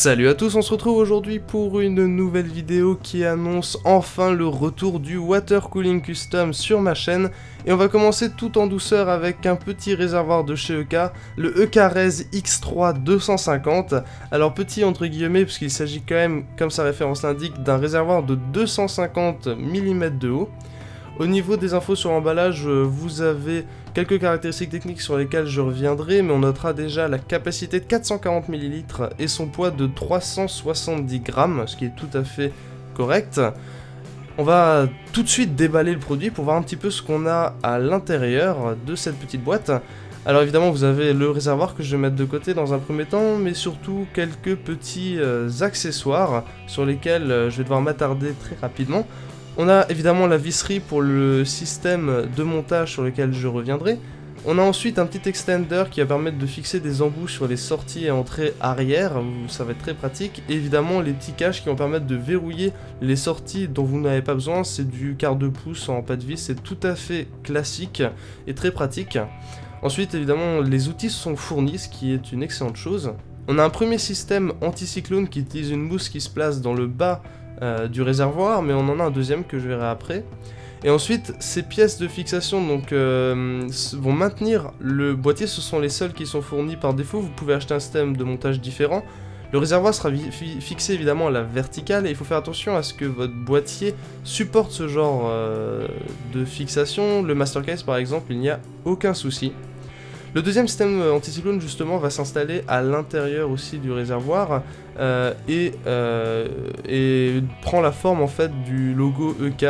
Salut à tous, on se retrouve aujourd'hui pour une nouvelle vidéo qui annonce enfin le retour du Water Cooling Custom sur ma chaîne. Et on va commencer tout en douceur avec un petit réservoir de chez EK, le EKRES X3 250. Alors petit entre guillemets, puisqu'il s'agit quand même, comme sa référence l'indique, d'un réservoir de 250 mm de haut. Au niveau des infos sur l'emballage, vous avez quelques caractéristiques techniques sur lesquelles je reviendrai, mais on notera déjà la capacité de 440 ml et son poids de 370 grammes, ce qui est tout à fait correct. On va tout de suite déballer le produit pour voir un petit peu ce qu'on a à l'intérieur de cette petite boîte. Alors évidemment vous avez le réservoir que je vais mettre de côté dans un premier temps, mais surtout quelques petits accessoires sur lesquels je vais devoir m'attarder très rapidement. On a évidemment la visserie pour le système de montage sur lequel je reviendrai. On a ensuite un petit extender qui va permettre de fixer des embouches sur les sorties et entrées arrière, ça va être très pratique. Et évidemment les petits caches qui vont permettre de verrouiller les sorties dont vous n'avez pas besoin, c'est du quart de pouce en pas de vis, c'est tout à fait classique et très pratique. Ensuite évidemment les outils sont fournis, ce qui est une excellente chose. On a un premier système anticyclone qui utilise une mousse qui se place dans le bas du réservoir, mais on en a un deuxième que je verrai après. Et ensuite, ces pièces de fixation donc, vont maintenir le boîtier, ce sont les seules qui sont fournies par défaut, vous pouvez acheter un système de montage différent. Le réservoir sera fixé évidemment à la verticale et il faut faire attention à ce que votre boîtier supporte ce genre de fixation. Le Mastercase par exemple, il n'y a aucun souci. Le deuxième système anticyclone justement va s'installer à l'intérieur aussi du réservoir et prend la forme en fait du logo EK.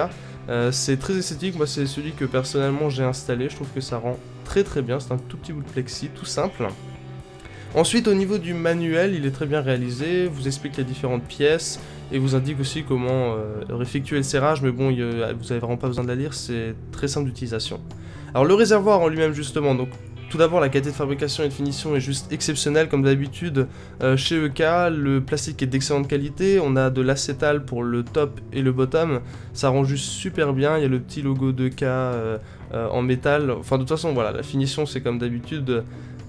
C'est très esthétique, moi c'est celui que personnellement j'ai installé, je trouve que ça rend très bien, c'est un tout petit bout de plexi, tout simple. Ensuite au niveau du manuel, il est très bien réalisé, vous explique les différentes pièces et vous indique aussi comment effectuer le serrage, mais bon vous n'avez vraiment pas besoin de la lire, c'est très simple d'utilisation. Alors le réservoir en lui-même justement, donc tout d'abord, la qualité de fabrication et de finition est juste exceptionnelle comme d'habitude chez EK. Le plastique est d'excellente qualité, on a de l'acétal pour le top et le bottom, ça rend juste super bien, il y a le petit logo d'EK en métal, enfin de toute façon voilà, la finition c'est comme d'habitude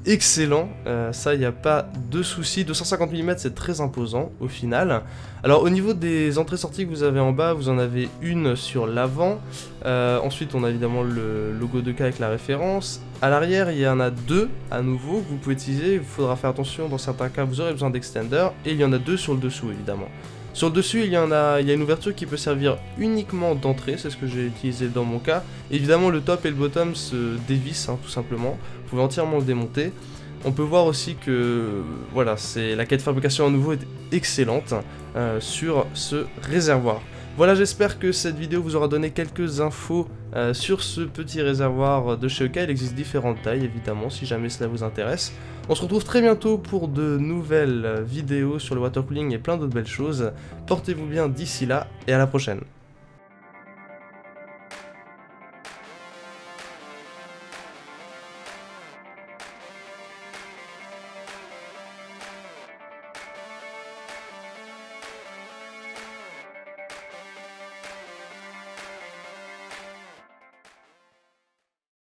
excellent, ça il n'y a pas de souci. 250 mm c'est très imposant au final. Alors au niveau des entrées-sorties que vous avez en bas, vous en avez une sur l'avant, ensuite on a évidemment le logo de K avec la référence. À l'arrière il y en a deux à nouveau que vous pouvez utiliser, il faudra faire attention, dans certains cas vous aurez besoin d'extender, et il y en a deux sur le dessous évidemment. Sur le dessus, il y a une ouverture qui peut servir uniquement d'entrée, c'est ce que j'ai utilisé dans mon cas. Évidemment, le top et le bottom se dévissent, tout simplement. Vous pouvez entièrement le démonter. On peut voir aussi que voilà, la qualité de fabrication à nouveau est excellente sur ce réservoir. Voilà, j'espère que cette vidéo vous aura donné quelques infos sur ce petit réservoir de chez EK. Il existe différentes tailles, évidemment, si jamais cela vous intéresse. On se retrouve très bientôt pour de nouvelles vidéos sur le water cooling et plein d'autres belles choses. Portez-vous bien d'ici là et à la prochaine.